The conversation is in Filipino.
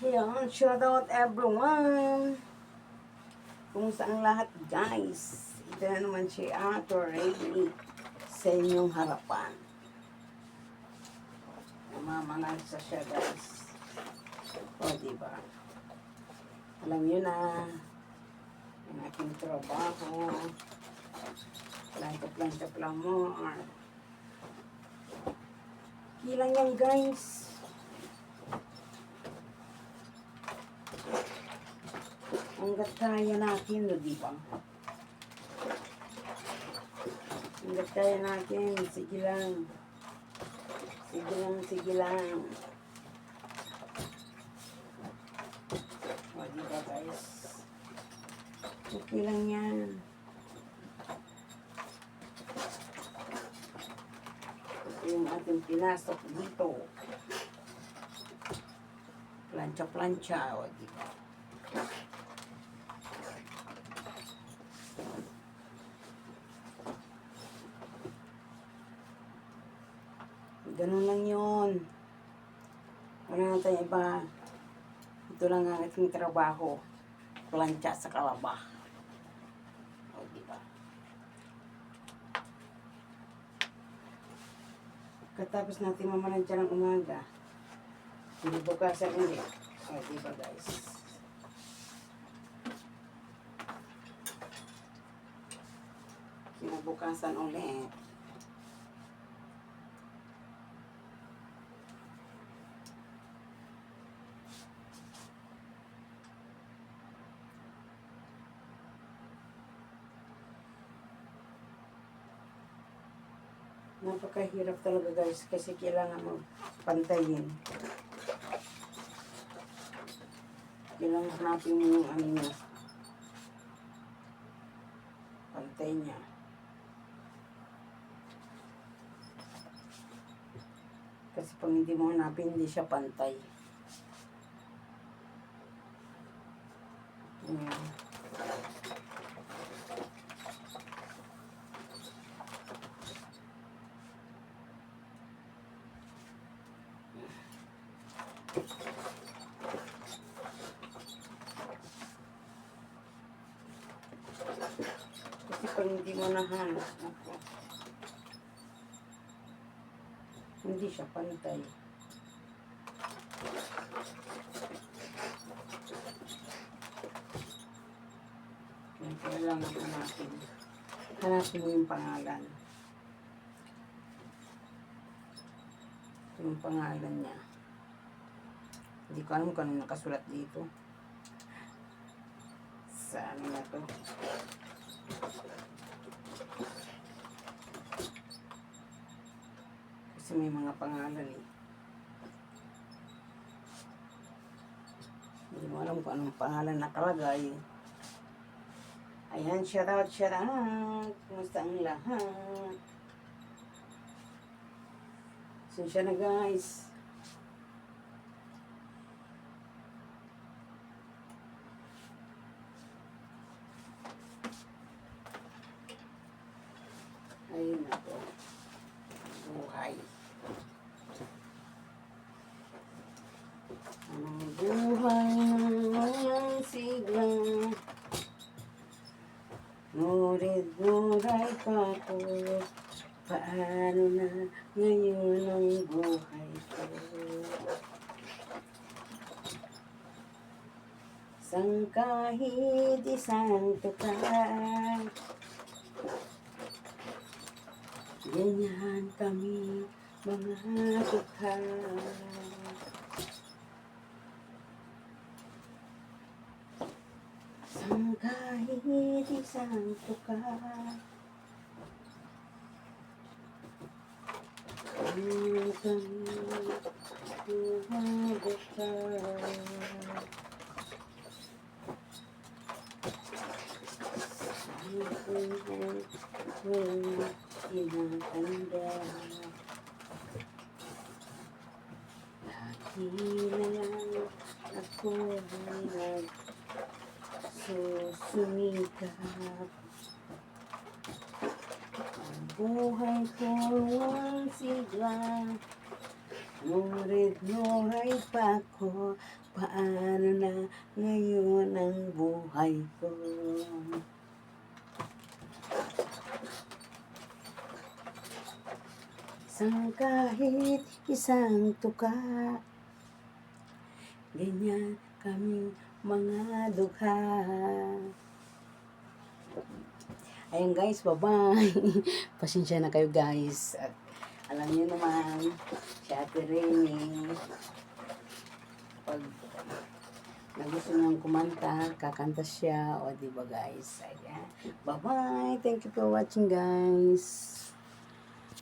Yan, shout out everyone. Kumusta ang lahat, guys? Ito na naman si Ato Ray sa inyong harapan. Namamanagsa siya, guys. O, diba? Alam nyo na, ang aking trabaho, planta-planta mo, kilang yan, guys. Hanggat kaya natin, no, di ba? Hanggat kaya natin, sige lang. Sige lang, sige lang. O, di ba, guys? Okay lang yan. Ito yung ating pinasok dito. Plancha-plancha, o, di ba? Ganun lang yun. Wala na tayong iba. Ito lang ang ating trabaho. Plancha sa kalaba. O, diba? Katapos natin mamanansya ng umaga. Hindi bukasan ulit. O, diba, guys? Kinabukasan ulit. Napakahirap talaga, guys, kasi kailangan magpantayin. Kailangan hanapin mo yung ano niya. Pantay niya. Kasi pag hindi mo hanapin, hindi siya pantay. Kasi pag hindi mo nahanap, hindi siya pantay. Kailangan hanapin. Hanapin mo yung pangalan. Yung pangalan niya. Hindi ko alam kung ano nakasulat dito. Sa ano na to. Kasi may mga pangalan eh. Hindi mo alam kung anong pangalan nakalagay. Ayan, shout out, shout out. Kumusta ang lahat? Sinsya na, guys. Ayun na po. Buhay. Ang buhay ng walang sigla. Ngurit-nguray pa po. Paano na ngayon ang buhay ko? Sang kahit isang tukay, ganyan kami mga tukay. Sang kahit isang tukay, ganyan kami mga tukay. Inatanda lagi na lang ako nagsusumikap. Ang buhay ko walang sigla. Ngunit buhay pa ko, paano na ngayon ang buhay ko? Kahit isang tuka, ganyan kami mga dukha. Ayun guys, bye-bye. Pasensya na kayo guys. At alam niyo naman, si Ate Remy, pag nagusto niyang kumanta, kakanta siya. O diba guys? Ayan. Bye-bye. Thank you for watching guys.